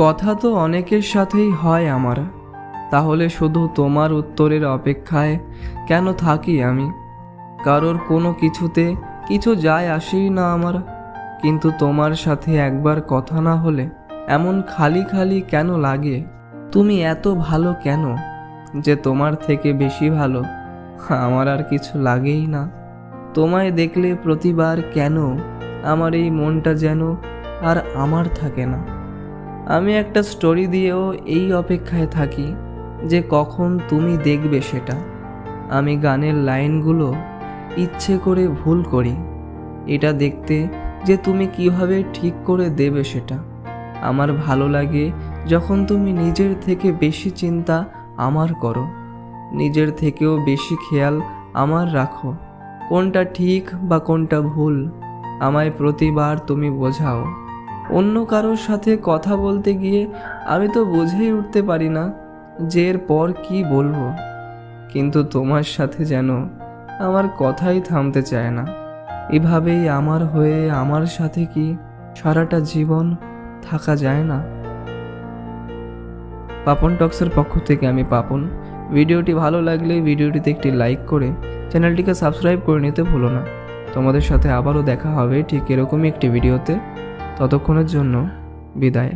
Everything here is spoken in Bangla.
কথা তো অনেকের সাথেই হয় আমার, তাহলে শুধু তোমার উত্তরের অপেক্ষায় কেন থাকি আমি? কারোর কোনো কিছুতে কিছু যায় আসেই না আমার, কিন্তু তোমার সাথে একবার কথা না হলে এমন খালি খালি কেন লাগে? তুমি এত ভালো কেন যে তোমার থেকে বেশি ভালো আমার আর কিছু লাগেই না? তোমায় দেখলে প্রতিবার কেন আমার এই মনটা যেন আর আমার থাকে না? আমি একটা স্টোরি দিয়েও এই অপেক্ষায় থাকি যে কখন তুমি দেখবে সেটা। আমি গানের লাইনগুলো ইচ্ছে করে ভুল করি এটা দেখতে যে তুমি কিভাবে ঠিক করে দেবে সেটা। আমার ভালো লাগে যখন তুমি নিজের থেকে বেশি চিন্তা আমার করো, নিজের থেকেও বেশি খেয়াল আমার রাখো। কোনটা ঠিক বা কোনটা ভুল আমায় প্রতিবার তুমি বোঝাও। অন্য কারোর সাথে কথা বলতে গিয়ে আমি তো বুঝেই উঠতে পারি না যে এরপর কি বলবো, কিন্তু তোমার সাথে যেন আমার কথাই থামতে চায় না। এভাবেই আমার হয়ে আমার সাথে কি সারাটা জীবন থাকা যায় না? পাপন টক্সের পক্ষ থেকে আমি পাপন। ভিডিওটি ভালো লাগলে ভিডিওটিতে একটি লাইক করে চ্যানেলটিকে সাবস্ক্রাইব করে নিতে ভুলো না। তোমাদের সাথে আবারও দেখা হবে ঠিক এরকমই একটি ভিডিওতে। ততক্ষণের জন্য বিদায়।